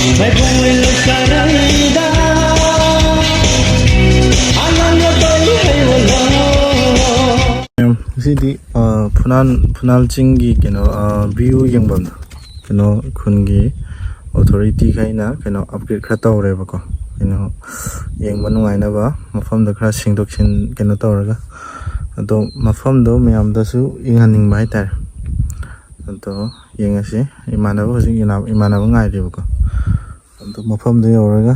ꯃꯥꯏꯕꯣꯡ ꯂꯩꯁꯥꯔꯩꯗ ꯑꯉꯥꯡꯅ ꯇꯧ ꯍꯩꯋꯂꯣ ꯁꯤꯗꯤ ꯐꯨꯅꯥꯜ ꯆꯤꯡꯒꯤ ꯀꯩꯅꯣ ꯚ꯭ꯌꯨ ꯌꯦꯡꯐꯝꯗꯣ ꯀꯩꯅꯣ ꯈꯨꯟꯒꯤ ꯑꯣꯊꯣꯔꯤꯇꯤꯈꯩꯅ ꯀꯩꯅꯣ ꯑꯞꯒ꯭ꯔꯦꯗ ꯈꯔ ꯇꯧꯔꯦꯕꯀꯣ ꯀꯩꯅꯣ ꯌꯦꯡꯕ ꯅꯨꯡꯉꯥꯏꯅꯕ ꯃꯐꯝꯗꯣ ꯈꯔ ꯁꯦꯡꯗꯣꯛ ꯀꯩꯅꯣ ꯇꯧꯔꯒ ꯑꯗꯣ ꯃꯐꯝꯗꯣ ꯃꯌꯥꯝꯗꯁꯨ ꯌꯦꯡꯍꯟꯅꯤꯡꯕ ꯍꯥꯏꯇꯥꯔꯦ ꯑꯗꯣ ꯌꯦꯡꯉꯁꯤ ꯏꯃꯥꯟꯅꯕ ꯍꯧꯖꯤꯛ ꯏꯃꯥꯟꯅꯕ ꯉꯥꯏꯔꯤꯕꯀꯣ ꯑꯗꯣ ꯃꯐꯝꯗꯣ ꯌꯧꯔꯒ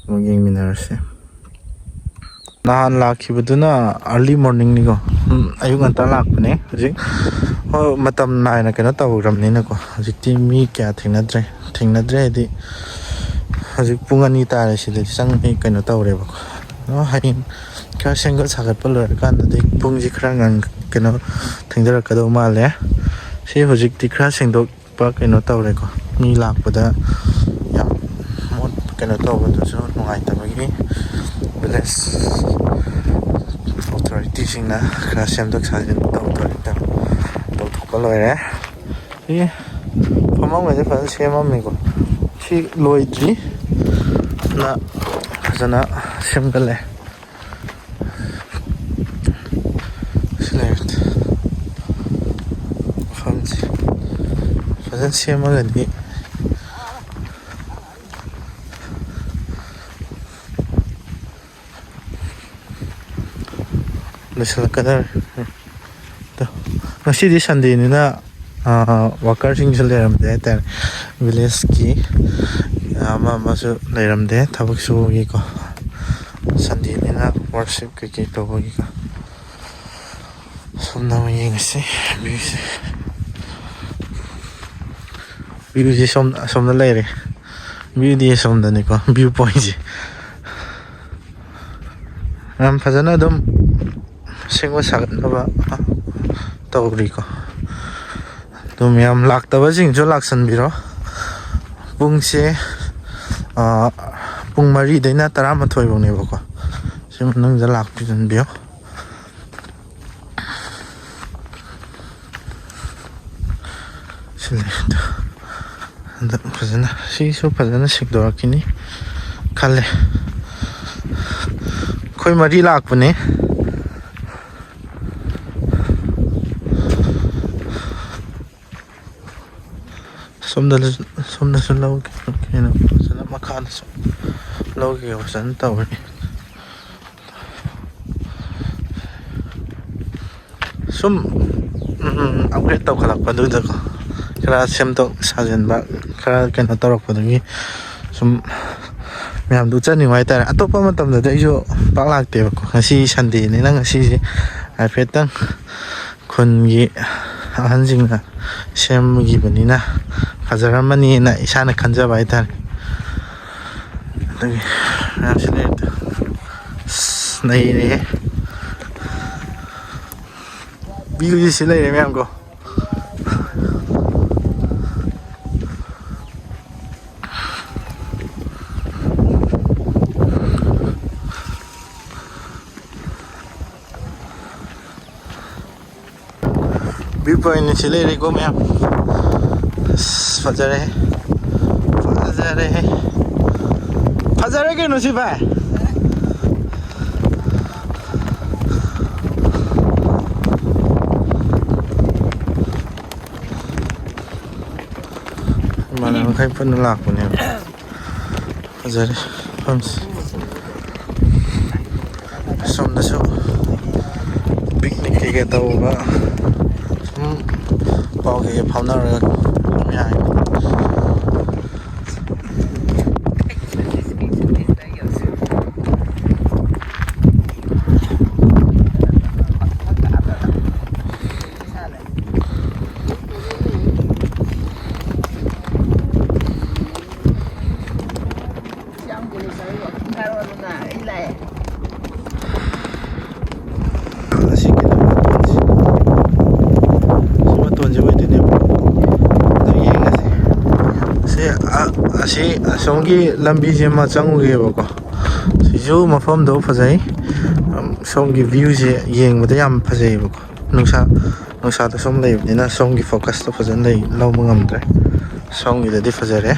ꯑꯃꯨꯛ ꯌꯦꯡꯃꯤꯟꯅꯔꯁꯦ ꯅꯍꯥꯟ ꯂꯥꯛꯈꯤꯕꯗꯨꯅ ꯑꯥꯔꯂꯤ ꯃꯣꯔꯅꯤꯡꯅꯤꯀꯣ ꯑꯌꯨꯛ ꯉꯟꯇꯥ ꯂꯥꯛꯄꯅꯦ ꯍꯧꯖꯤꯛ ꯍꯣꯏ ꯃꯇꯝ ꯅꯥꯏꯅ ꯀꯩꯅꯣ ꯇꯧꯈ꯭ꯔꯕꯅꯤꯅꯀꯣ ꯍꯧꯖꯤꯛꯇꯤ ꯃꯤ ꯀꯌా ꯊꯦꯡꯅꯗ꯭ರೆ ꯍꯥꯏꯗꯤ ꯍꯧꯖꯤꯛ ꯄꯨꯡ 2 ꯇꯥꯔꯦ ꯁꯤꯗꯗꯤ ꯆꯪꯉ ꯀꯩꯅꯣ ꯇꯧꯔꯦꯕꯀꯣ ꯍꯌꯦꯡ ꯈꯔ ꯁꯦꯝꯒꯠ ꯁꯥꯒꯠꯄ ꯂꯣꯏꯔꯀꯥꯟꯗꯗꯤ ꯄꯨꯡꯁꯤ ꯈꯔ ꯀꯩꯅꯣ ꯊꯦꯡꯊꯔꯛꯀꯗꯧ ꯃꯥꯜꯂꯦ ꯁꯤ ꯍꯧꯖꯤꯛꯇꯤ ꯈꯔ ꯁꯦꯡꯗꯣꯛꯄ ꯀꯩꯅꯣ ꯇꯧꯔꯦꯀꯣ ꯃꯤ ꯂꯥꯛꯄꯗ ꯌꯥꯝ ꯀꯩꯅꯣ ꯇꯧꯕꯗꯨꯁꯨ ꯅꯨꯡꯉꯥꯏꯇꯕꯒꯤ ꯚꯤꯂꯦꯖ ꯑꯣꯊꯣꯔꯤꯇꯤꯁꯤꯡꯅ ꯈꯔ ꯁꯦꯝꯗꯣꯛ ꯁꯥꯖꯤꯟ ꯇꯧꯊꯣꯛꯄ ꯂꯣꯏꯔꯦ ꯁꯤ ꯐꯝꯐꯝꯒꯁꯦ ꯐꯖꯅ ꯁꯦꯝꯃꯝꯃꯤꯀꯣ ꯁꯤ ꯂꯣꯏꯗ꯭ꯔꯤ ꯅ ꯐꯖꯅ ꯁꯦꯝꯒꯠꯂꯦ ꯁꯤ ꯂꯩꯔꯦ ꯃꯐꯝꯁꯤ ꯐꯖꯅ ꯁꯦꯝꯃꯒꯗꯤ ꯂꯣꯏꯁꯤꯜꯂꯛꯀꯗꯧꯔꯦ ꯉꯁꯤꯗꯤ ꯁꯟꯗꯦꯅꯤꯅ ꯋꯥꯀꯔꯁꯤꯡꯁꯨ ꯂꯩꯔꯝꯗꯦ ꯍꯥꯏꯇꯥꯔꯦ ꯚꯤꯂꯦꯖꯀꯤ ꯑꯃꯁꯨ ꯂꯩꯔꯝꯗꯦ ꯊꯕꯛ ꯁꯨꯕꯒꯤꯀꯣ ꯁꯟꯗꯦꯅꯤꯅ ꯋꯥꯔꯁꯤꯞ ꯀꯩꯀꯩ ꯇꯧꯕꯒꯤꯀꯣ ꯁꯣꯝꯗ ꯑꯃꯨꯛ ꯌꯦꯡꯉꯁꯤ ꯚ꯭ꯌꯨꯁꯤ ꯑꯁꯣꯝꯗ ꯂꯩꯔꯦ ꯚ꯭ꯌꯨꯗꯤ ꯑꯁꯣꯝꯗꯅꯤꯀꯣ ꯚ꯭ꯌꯨ ꯄꯣꯏꯟꯁꯦ ꯌꯥꯝ ꯐꯖꯅ ꯑꯗꯨꯝ ꯁꯦꯝꯒꯠ ꯁꯥꯒꯠꯅꯕ ꯇꯧꯔꯤꯀꯣ ꯑꯗꯨꯝ ꯌꯥꯝ ꯂꯥꯛꯇꯕꯁꯤꯡꯁꯨ ꯂꯥꯛꯁꯟꯕꯤꯔꯣ ꯄꯨꯡꯁꯦ ꯄꯨꯡ 4ꯗꯩꯅ 11 ꯐꯥꯎꯅꯦꯕꯀோ ꯁꯤ ꯃꯅꯨꯡꯗ ꯂꯥꯛꯄꯤꯔꯟꯕꯤꯌꯣ ꯍꯟꯗꯛ ꯐꯖꯅ ꯁꯤꯁꯨ ꯐꯖꯅ ꯁꯦꯡꯗꯣꯔꯛꯈꯤꯅꯤ ꯈꯜꯂꯦ ꯑꯩꯈꯣই 4 ꯂꯥꯛꯄꯅꯦ ꯁꯣꯝꯗꯁꯨ ꯂꯧꯒꯦ ꯀꯩꯅꯣ ꯐꯖꯅ ꯃꯈꯥꯗꯁꯨ ꯂꯧꯒꯦ ꯐꯖꯅ ꯇꯧꯔꯅꯤ ꯁꯨꯝ ꯑꯞꯒ꯭ꯔꯦꯗ ꯇꯧꯈꯠꯂꯛꯄꯗꯨꯗꯀꯣ ꯈꯔ ꯁꯦꯝꯗꯣꯛ ꯁꯥꯖꯤꯟꯕ ꯈꯔ ꯀꯩꯅꯣ ꯇꯧꯔꯛꯄꯗꯨꯒꯤ ꯁꯨꯝ ꯃꯌꯥꯝꯗꯨ ꯎꯠꯆꯅꯤꯡꯕ ꯍꯥꯏꯇꯥꯔꯦ ꯑꯇꯣꯞꯄ ꯃꯇꯝꯗꯗꯤ ꯑꯩꯁꯨ ꯄꯥꯛ ꯂꯥꯛꯇꯦꯕꯀꯣ ꯉꯁꯤ ꯁꯟꯗꯦꯅꯤꯅ ꯉꯁꯤꯁꯦ ꯍꯥꯏꯐꯦꯠꯇꯪ ꯈꯨꯟꯒꯤ ꯑꯍꯟꯁꯤꯡꯅ ꯁꯦꯝꯈꯤꯕꯅꯤ나 ꯐꯖꯔꯝꯃꯅꯤꯅ ꯏꯁꯥꯅ ꯈꯟꯖꯕ ꯍꯥꯏꯇꯥꯔꯦ ꯑꯗꯨꯒꯤ ꯃꯌꯥꯝꯁꯤ ꯂꯩꯔꯦ ꯚ꯭ꯌꯨꯁꯤ ꯁꯤ ꯂꯩꯔꯦ ꯃꯌꯥꯝꯀꯣ ꯚ꯭ꯌू ꯄꯣꯏꯟ ꯁꯤ ꯂꯩꯔꯦꯀꯣ ꯃꯌꯥꯝ ꯐꯖꯔꯦ ꯀꯩꯅꯣ ꯁꯤ ꯚꯥꯏ ꯏꯃꯥꯟꯅꯕꯈꯩ ꯄꯨꯟꯅ ꯂꯥꯛꯄꯅꯦꯕ ꯐꯖꯔꯦ ꯃꯐꯝꯁꯤ ꯁꯣꯝꯗꯁꯨ ꯄꯤꯛꯅꯤꯛ ꯀꯩꯀꯩ ꯇꯧꯕ ꯁꯨꯝ ꯄꯥꯎ ꯀꯩꯀꯩ ꯐꯥꯎꯅꯔꯒ ꯑꯗꯨꯝ ꯌꯥꯏ ꯑꯁꯤ ꯑꯁꯣꯝꯒꯤ ꯂꯝꯕꯤꯁꯦ ꯑꯃ ꯆꯪꯉꯨꯒꯦꯕꯀꯣ ꯁꯤꯁꯨ ꯃꯐꯝꯗꯣ ꯐꯖꯩ ꯁꯣꯝꯒꯤ ꯚ꯭ꯌꯨꯁꯦ ꯌꯦꯡꯕꯗ ꯌꯥꯝ ꯐꯖꯩꯌꯦꯕꯀꯣ ꯅꯨꯡꯁꯥꯗ ꯁꯣꯝ ꯂꯩꯕꯅꯤꯅ ꯁꯣꯝꯒꯤ ꯐꯣꯀꯁꯇꯣ ꯐꯖꯅ ꯂꯧꯕ ꯉꯝꯗ꯭ꯔꯦ ꯁꯣꯝꯒꯤꯗꯗꯤ ꯐꯖꯔꯦ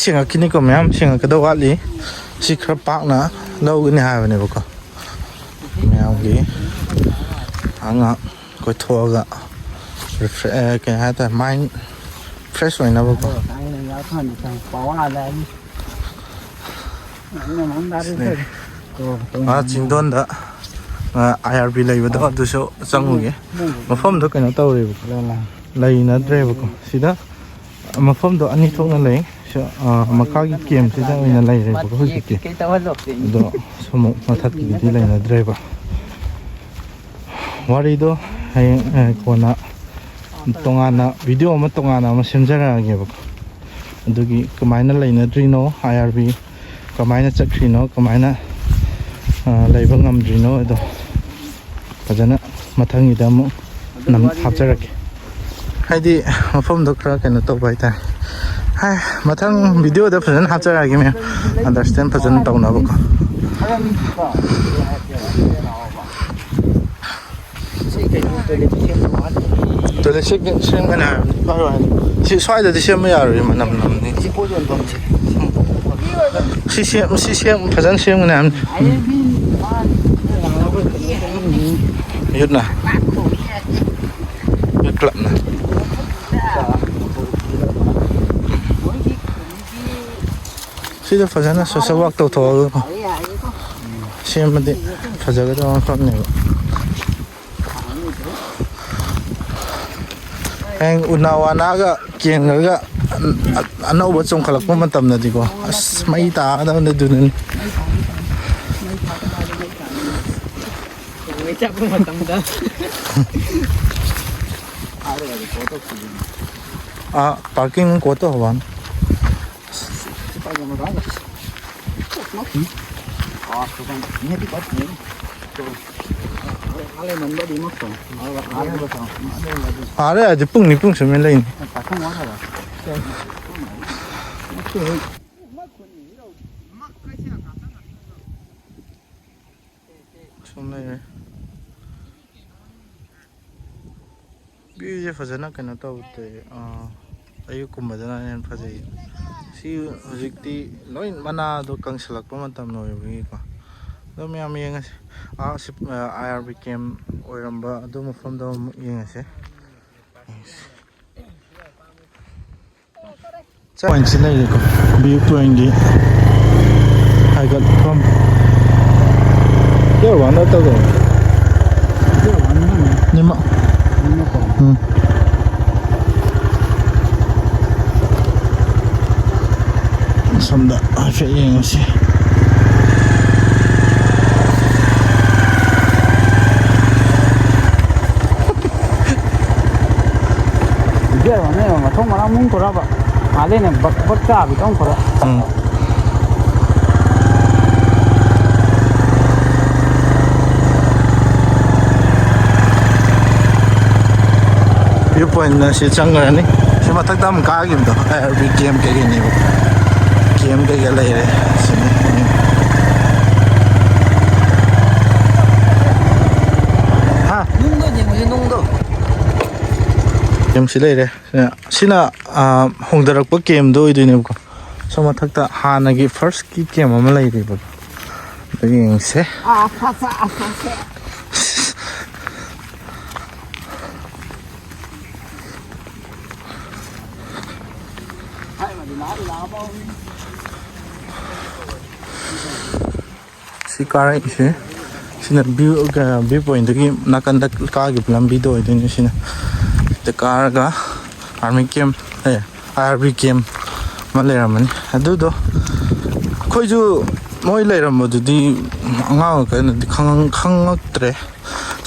ꯁꯦꯡꯉꯛꯈꯤꯅꯤꯀꯣ ꯃꯌꯥꯝ ꯁꯦꯡꯉꯛꯀꯗꯧ ꯋꯥꯠꯂꯤ ꯁꯤ ꯈꯔ ꯄꯥꯛꯅ ꯂꯧꯒꯅꯤ ꯍꯥꯏꯕꯅꯦꯕꯀꯣ ꯃꯌꯥꯝꯒꯤꯉꯥꯏꯍꯥꯛ ꯀꯣꯏꯊꯣꯛꯑꯒ ꯀꯩ ꯍꯥꯏꯇꯥꯔꯦ ꯃꯥꯏꯟ ꯐ꯭ꯔꯦꯁ ꯑꯣꯏꯅꯕꯀꯣ ꯆꯤꯡꯗꯣꯟꯗ IRB ꯂꯩꯕꯗꯣ ꯑꯗꯨꯁꯨ ꯆꯪꯉꯨꯒꯦ ꯃꯐꯝꯗꯣ ꯀꯩꯅꯣ ꯇꯧꯔꯦꯕꯀꯣ ꯂꯩꯅꯗ꯭ꯔꯦꯕꯀꯣ ꯁꯤꯗ ꯃꯐꯝꯗꯣ ꯑꯅꯤ ꯊꯣꯛꯅ ꯂꯩ ꯃꯈꯥꯒꯤ ꯀꯦꯝꯁꯤꯗ ꯑꯣꯏꯅ ꯂꯩꯔꯦꯕꯀꯣ ꯍꯧꯖꯤꯛꯇꯤ ꯑꯗꯣ ꯁꯨꯝ ꯃꯊꯛꯀꯤꯗꯤ ꯂꯩꯅꯗ꯭ꯔꯦꯕ ꯋꯥꯔꯤꯗꯣ ꯍꯌꯦꯡ ꯀꯣꯟꯅ ꯇꯣꯉꯥꯟꯅ ꯚꯤꯗꯤꯑꯣ ꯑꯃ ꯇꯣꯉꯥꯟꯅ ꯑꯃ ꯁꯦꯝꯖꯔꯛꯑꯒꯦꯕꯀꯣ ꯑꯗꯨꯒꯤ ꯀꯃꯥꯏꯅ ꯂꯩꯅꯗ꯭ꯔꯤꯅꯣ IRB ꯀꯃꯥꯏꯅ ꯆꯠꯈ꯭ꯔꯤꯅꯣ ꯀꯃꯥꯏꯅ ꯂꯩꯕ ꯉꯝꯗ꯭ꯔꯤꯅೋ ꯑꯗꯣ ꯐꯖꯅ ꯃꯊꯪꯒꯤꯗ ꯑꯃꯨꯛ ꯍꯥꯞꯆꯔꯛꯀꯦ ꯍꯥꯏꯗꯤ ꯃꯐꯝꯗꯣ ꯈꯔ ꯀꯩꯅꯣ ꯇꯧꯕ ꯍꯥꯏꯇꯥꯔꯦ ꯃꯊꯪ ꯚꯤꯗꯤꯑꯣꯗ ꯐꯖꯅ ꯍꯥꯞꯆꯔꯛꯑꯒꯦ ꯃꯌꯥꯝ ꯑꯟꯗꯔꯁꯇꯦꯟ ꯐꯖꯅ ꯇꯧꯅꯕꯀꯣ ꯇꯣꯏꯂꯦꯠ ꯁꯦꯝꯒꯅꯤ ꯍꯥꯏꯕꯅꯤ ꯁꯤ ꯁ꯭ꯋꯥꯏꯗꯗꯤ ꯁꯦꯝꯕ ꯌꯥꯔꯣꯏ ꯃꯅꯝ ꯅꯝꯅꯤ ꯁꯤ ꯐꯖꯅ ꯁꯦꯝꯒꯅꯤ ꯍꯥꯏꯕꯅꯤ ꯌꯨꯠꯅ ꯌꯨꯠ ꯀ꯭ꯂꯕꯅ ꯁꯤꯗ ꯐꯖꯅ ꯁꯣꯁꯦꯜ ꯋꯥꯛ ꯇꯧꯊꯣꯛꯑꯒ ꯁꯦꯝꯕꯗꯤ ꯐꯖꯒꯗꯕ ꯃꯐꯝꯅꯦꯕ ꯍꯌꯦꯡ ꯎꯅꯥ ꯋꯥꯅꯥꯒ ꯀꯦꯟꯒꯔꯒ ꯑꯅꯧꯕ ꯆꯣꯡꯈꯠꯂꯛꯄ ꯃꯇꯝꯗꯗꯤꯀꯣ ꯑꯁ ꯃꯩ ꯇꯥꯒꯗꯕꯅꯤ ꯑꯗꯨꯅꯅꯤ ꯆꯠꯄ ꯃꯇꯝꯗ पार्किंग को तो हवान अरे आज पुंग नि पुंग समय लेनी 뷰ꯁꯦ ꯐꯖꯅ ꯀꯩꯅꯣ ꯇꯧꯗꯦ ꯑꯌꯨꯛꯀꯨꯝꯕꯗꯅ ꯍꯦꯟꯅ ꯐꯖꯩ ꯁꯤ ꯍꯧꯖꯤꯛꯇꯤ ꯂꯣꯏ ꯃꯅꯥꯗꯣ ꯀꯪꯁꯤꯜꯂꯛꯄ ꯃꯇꯝ ꯑꯣꯏꯕꯒꯤꯀꯣ ꯑꯗꯨꯝ ꯃꯌꯥꯝ ꯌꯦꯡꯉꯁꯤ ꯁꯤ IRB ꯀꯦꯝ ꯑꯣꯏꯔꯝꯕ ꯑꯗꯨ ꯃꯐꯝꯗꯣ ꯑꯃꯨꯛ ꯌꯦꯡꯉꯁꯤ ꯄꯣꯏꯟꯠꯁꯤ ꯂꯩꯔꯦꯀꯣ ꯚ꯭ꯌꯨ ꯄꯣꯏꯟꯠꯒꯤ ꯍꯥꯏꯒꯠꯐꯝ ꯗꯦꯔ ꯋꯥꯟ ꯅꯠꯇꯕ ꯅꯤꯃ ꯁꯣꯝꯗ ꯍꯥꯏꯐꯦꯠ ꯌꯦꯡꯉꯁꯤ ꯃꯊꯣꯡ ꯃꯔꯝ ꯃꯨꯡ ꯈꯔꯕ ꯑꯗꯩꯅ ꯕꯛ ꯆꯥꯕꯤ ꯇꯧ ꯈꯔ ꯚ꯭ꯌꯨ ꯄꯣꯏꯟꯠꯅ ꯁꯤ ꯆꯪꯈ꯭ꯔꯅꯤ ꯁꯤ ꯃꯊꯛꯇ ꯑꯃꯨꯛ ꯀꯥꯈꯤꯕꯗꯣ IRB ꯀꯦꯝ ꯀꯩꯀꯩꯅꯦꯕ ꯀꯦꯝ ꯀꯩꯀꯩ ꯂꯩꯔꯦ ꯁꯤꯅꯤ ꯀꯦꯝꯁꯤ ꯂꯩꯔꯦ ꯁꯤꯅ ꯍꯣꯡꯗꯔꯛꯄ ꯀꯦꯝꯗꯣ ꯑꯣꯏꯗꯣꯏꯅꯦꯕꯀꯣ ꯁꯣ ꯃꯊꯛꯇ ꯍꯥꯟꯅꯒꯤ ꯐꯥꯔꯁꯀꯤ ꯀꯦꯝ ꯑꯃ ꯂꯩꯔꯤꯕ ꯑꯗꯨ ꯌꯦꯡꯁꯦ ꯁꯤ ꯀꯥꯔꯛꯏꯁꯦ ꯁꯤꯅ ꯚ꯭ꯌꯨ ꯄꯣꯏꯟꯠꯇꯒꯤ ꯅꯥꯀꯟꯗ ꯀꯥꯈꯤꯕ ꯂꯝꯕꯤꯗꯣ ꯑꯣꯏꯗꯣꯏꯅꯦ ꯁꯤꯅ ꯁꯤꯗ ꯀꯥꯔꯒ ꯑꯥꯔꯃꯤ ꯀꯦꯝ IRB ꯀꯦꯝ ꯑꯃ ꯂꯩꯔꯝꯃꯅꯤ ꯑꯗꯨꯗꯣ ꯑꯩꯈꯣꯏꯁꯨ ꯃꯣꯏ ꯂꯩꯔꯝꯕꯗꯨꯗꯤ ꯑꯉꯥꯡ ꯑꯣꯏꯔꯤꯀꯥꯟꯗꯗꯤ ꯈꯪꯉꯛꯇ꯭ꯔꯦ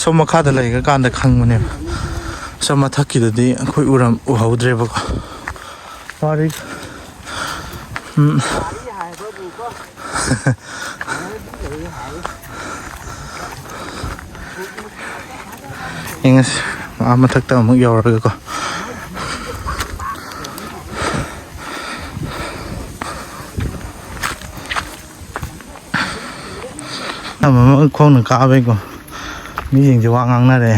ꯁꯣꯝ ꯃꯈꯥꯗ ꯂꯩꯔꯀꯥꯟꯗ ꯈꯪꯕꯅꯦꯕ ꯁꯣꯝ ꯃꯊꯛꯀꯤꯗꯗꯤ ꯑꯩꯈꯣꯏ ꯎꯍꯧꯗ꯭ꯔꯦꯕꯀꯣ ꯋꯥꯔꯤ ꯌꯦꯡꯉꯁꯤ ꯃꯊꯛꯇ ꯑꯃꯨꯛ ꯌꯧꯔꯒꯀꯣ ꯑꯃ ꯈꯣꯡꯅ ꯀꯥꯕꯩꯀꯣ ꯃꯤꯁꯤꯡꯁꯦ ꯋꯥ ꯉꯥꯡꯅꯔꯦ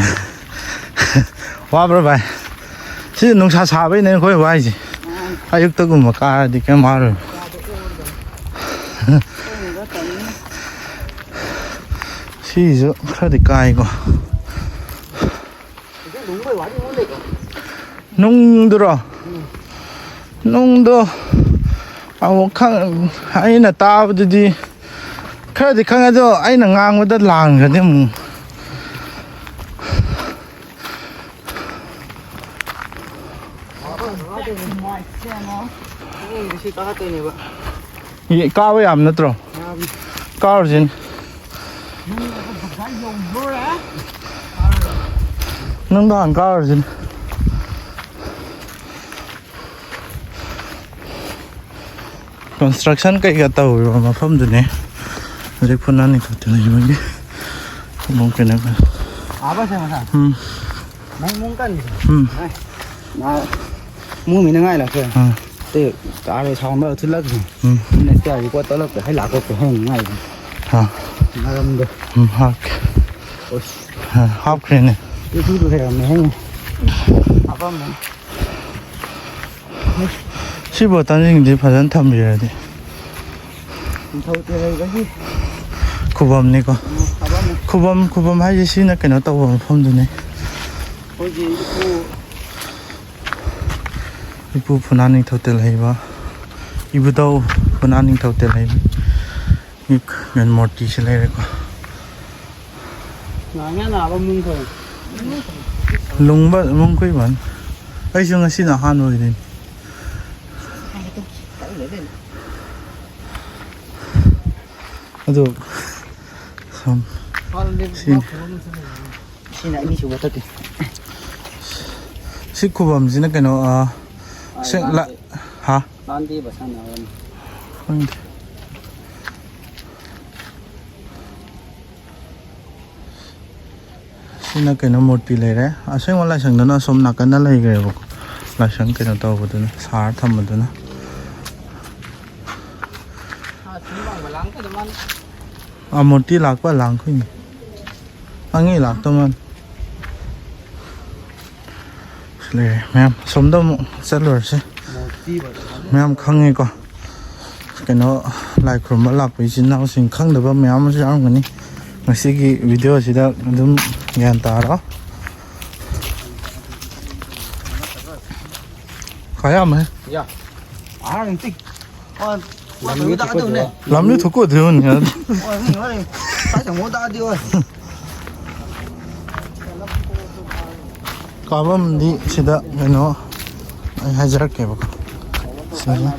ꯋꯥꯕ꯭ꯔꯥ ꯚꯥꯏ ꯁꯤ ꯅꯨꯡꯁꯥ ꯁꯥꯕꯩꯅꯦ ꯑꯩꯈꯣꯏ ꯋꯥꯏꯁꯦ ꯑꯌꯨꯛꯇꯒꯨꯝꯕ ꯀꯥꯔꯗꯤ ꯀꯩꯝ ꯋꯥꯔꯣꯏ 시즈 크라디 까이고 농들어 농도 아이나 따보듯이 크라디 강아도 아이나 강보다 랑거든 뭐 이게 까왜 안 넣더라 까르진 능도 안 까르진 construction cái gata ui mà phẩm được nè cái phần này thôi thì mình đi mong cái này à bác xem mà mong cân mua mình ngay là kìa à thì cá này xong nó thứ lắc rồi này chơi qua tới lắc hay là có cái hàng ngay à nó làm được học học cái này cái thứ này làm này à vâng mình 15단지 이제 파전 탐비해야 돼. thâu cái gì 구범니까. 구범 하지 시나 cái nó tàu vào phong rồi này. thôi gì 이부 분한이 토텔 해봐. 이부도 분한이 토텔 해. 이면 모티 실래 거. nhà nào bông mưng thôi 룽바 몽거이 만. 아이 중에 시나 한우이 된. 아도 참 xin lại đi chụp vật đi 19범지는 cái nó 생라 hả ban đi vào sang nào không xin là cái nó một tỷ lệ đấy à xem mà lại sang đó nó xôm nạc cái nó lấy cái bọc lại sang cái nó tàu vào đó xả thầm vào đó à một tỷ lạc quá làng khuyên anh nghĩ lạc tao man lệ mẹ sống đâu rất lười chứ mẹ không nghe coi cái nó lại còn mất lạc với chính nào xin không được bao mẹ mà sao cái này mà sẽ cái video chỉ đã đúng nghe ta đó phải không ấy dạ à đừng tích làm như đã được này làm như thuộc của thường nhỉ mình nói phải chẳng muốn đã đi rồi 까밤 니 시다 메노 하자르게 보고 시다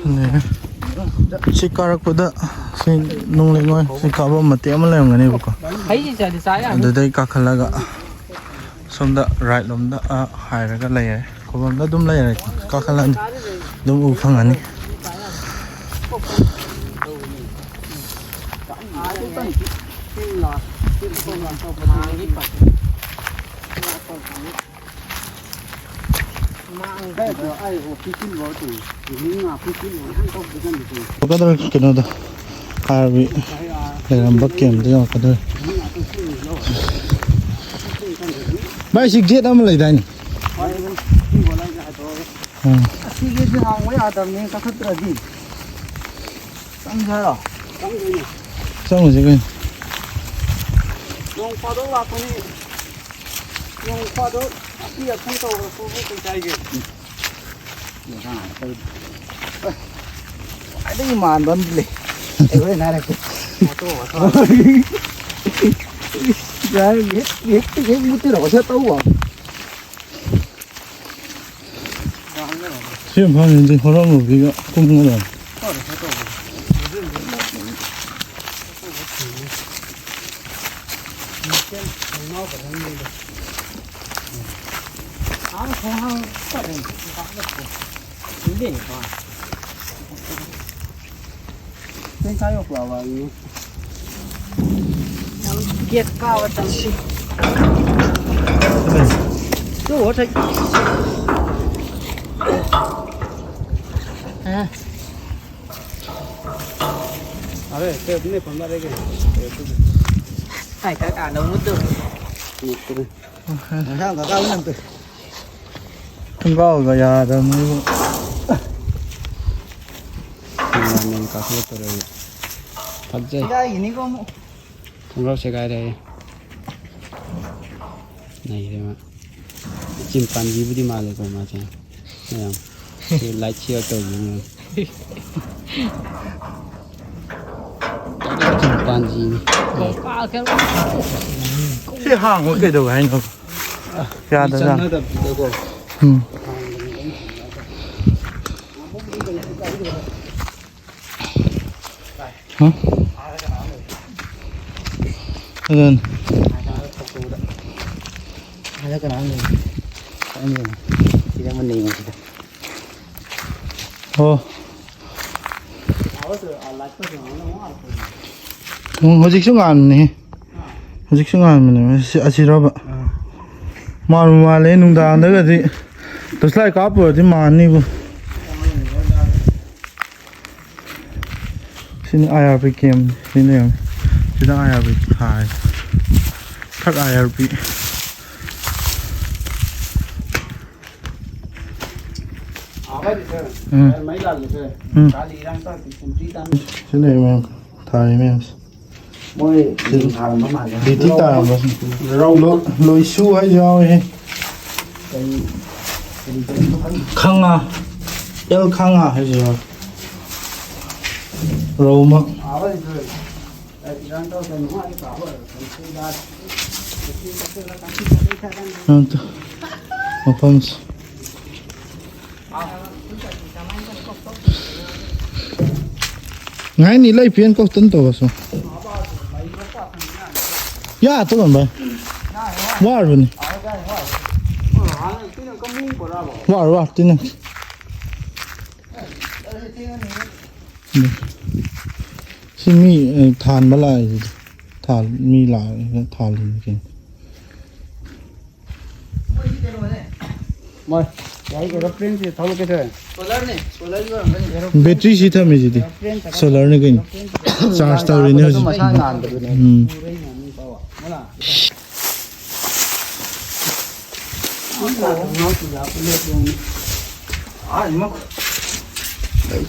네 시카락보다 시 농랭ой 시 까밤 맞대 아무 내용 아니 보고 thấy gì trời thì sai à 어디다 까칼라가 somda right lomda 하이라가 레이 까밤다 좀 레이 까칼라 좀 우팡 아니 Kadar kena dah harbi dalam bakiem dia kadar. Baik sikit dah mulai dah ni. cái thứ hàng với à tầm này các khất là gì tăng ra rồi Sao mà cái nông pha đó là con này nông pha đó bây giờ không tàu không có cái gì ai đấy mà ăn bấm đi cái này là cái rồi biết một tí rồi sẽ tàu à 지금 보면 이제 호랑 우리가 굽는 거다. cái cái của vào kiệt cao tầm chỗ thấy à đây cái này còn lại đây cái cả đâu mất được sao cả cao lắm từ 큰 거, 야, 너 뭐. ꯃꯥꯟꯅꯩ ꯀꯥꯈꯠꯂꯛꯇꯧꯔꯦ ꯐꯖꯩ ꯌꯥꯏꯒꯤꯅꯤꯀꯣ ꯑꯃꯨꯛ ꯈꯣꯡꯒ꯭ꯔꯥꯎ ꯁꯦꯒꯥꯏꯔꯦ ꯅꯩꯔꯦ ꯃꯥ ꯆꯤꯝꯄꯥꯟꯖꯤꯕꯨꯗꯤ ꯃꯥꯜꯂꯦꯀꯣ ꯃꯥꯁꯦ ꯃꯌꯥꯝ light ꯁꯤꯌꯔ ꯇꯧꯕꯤꯅꯤ ꯆꯤꯝꯄꯥꯟꯖꯤꯅꯤ ꯁꯤ ꯍꯥꯡꯕ ꯀꯩꯗꯧꯕ ꯍꯥꯏꯅꯣ ꯌꯥꯗꯖꯥꯠ ꯆꯠꯅꯗꯕꯗꯀꯣ ꯑꯗꯨꯅ ꯍꯥꯏꯔ ꯀꯅꯥ ꯂꯩ ꯈꯪꯗꯦ ꯁꯤꯗ ꯑꯃ ꯂꯩ ꯁꯤꯗ ꯑꯣ ꯍꯧꯖꯤꯛꯁꯨ ꯉꯥꯟꯕꯅꯦ ꯍꯧꯖꯤꯛꯁꯨ ꯉꯥꯟꯕꯅꯦ ꯑꯁꯤꯔꯕ ꯃꯥꯜꯂꯨ ꯃꯥꯜꯂꯦ ꯅꯨꯡꯗꯥꯡꯗꯒꯗꯤ ꯇꯣꯁꯂꯥꯏ ꯀꯥꯞꯄꯨꯔꯗꯤ ꯃꯥꯟꯅꯤꯕꯨ sini IRP game sini yang sini IRP hai thắt IRP mấy lần rồi cá lì đang có thì cũng tí tan sini em thai em mỗi thằng nó mà đi tí tao mà lối su hay sao ấy khăng à el khăng à hay sao râu mà mafam ngay ni lai pian ko tan to so ya to ban ba war bun war tin si mi than ba lai than mi lai than kin mời cái aeroplane thì thâu cái thôi solar này solar juga kan battery si tha me ji di solar ne kin charge ta ri ne ji masa ngan tu ni mak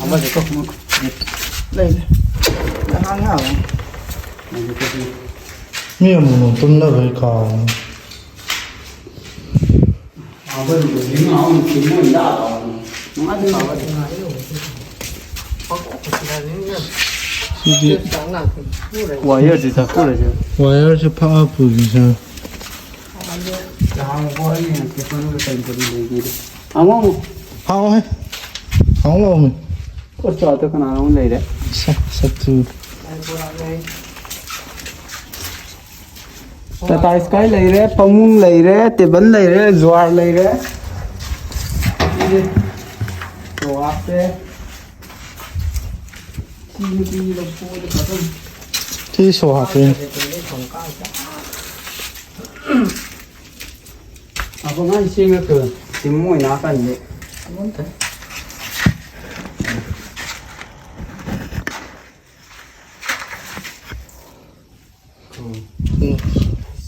apa je kok mak lai hang ha mi mo tum na vai ka bây giờ những ông kiếm mua đã rồi nó ăn được rồi si di wire thì thật là chứ wire se pa up ni sa hàng có gì cái con nó thành cái gì đi không hao hai hao lo mi có cho tôi cái nào không lấy đấy sa tu Tata Sky lấy đấy, Pamung lấy đấy, table lấy đấy, Zoar lấy đấy. Zoar đấy. ti so ha pe Apa ngan sih ke? Semua nak kan je.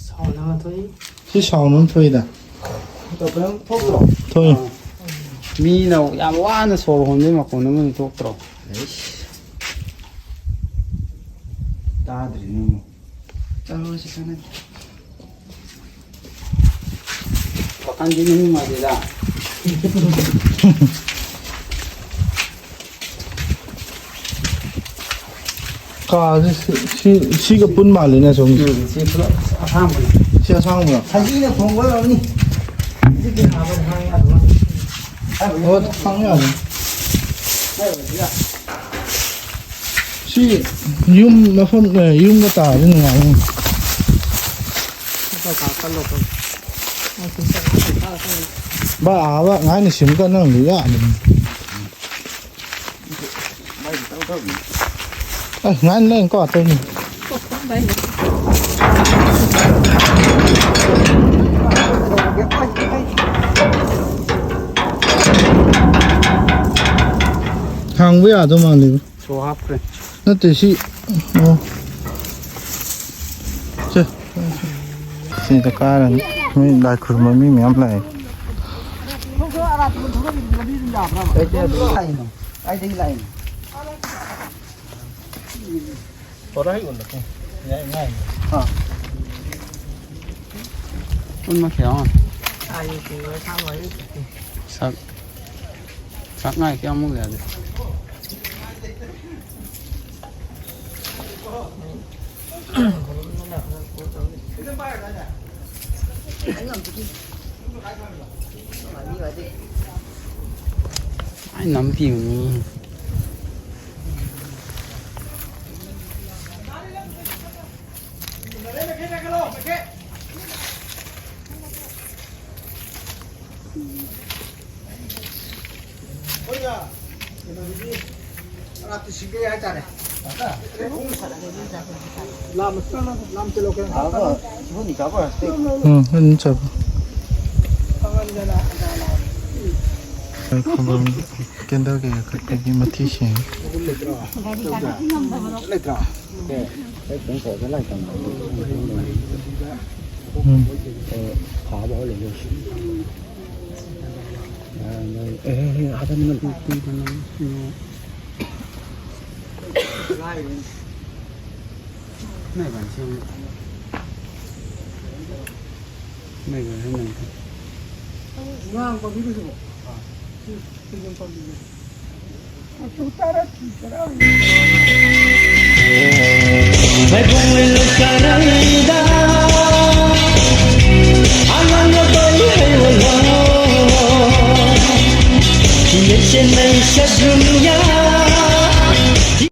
Sao nó thôi? si sao non thôi da Tôi phải thuốc rồi. thôi Mi nào, yam quá nó sổ hồn đấy mà còn nó mới thuốc rồi. ta dari ni tahu si sana Bahkan di ni mah dia dah. ka si ga pun ma le na so Si pula apa pun. si sang ma haji ni phong gua ni ni dia apa hang ada o sang ya si yum ma phom yum ga ta ni nga ba ba ngai ni sim ka nang lu ya ni ngai lên có tên ni hàng với à tôi mà liu So hap ke. nó thì si ô chứ xin tất cả là mấy đại khử mà mấy mắm lại ai dia lain ai dia lain Có đấy còn được không? Nhảy ngay. Con mà khéo à? Sắc ngay khéo mua gì? Ai nắm tiền 응, 잡아. 가방 깬다게 여기 마티시. này bản xem này rồi hay này Vai con quella cara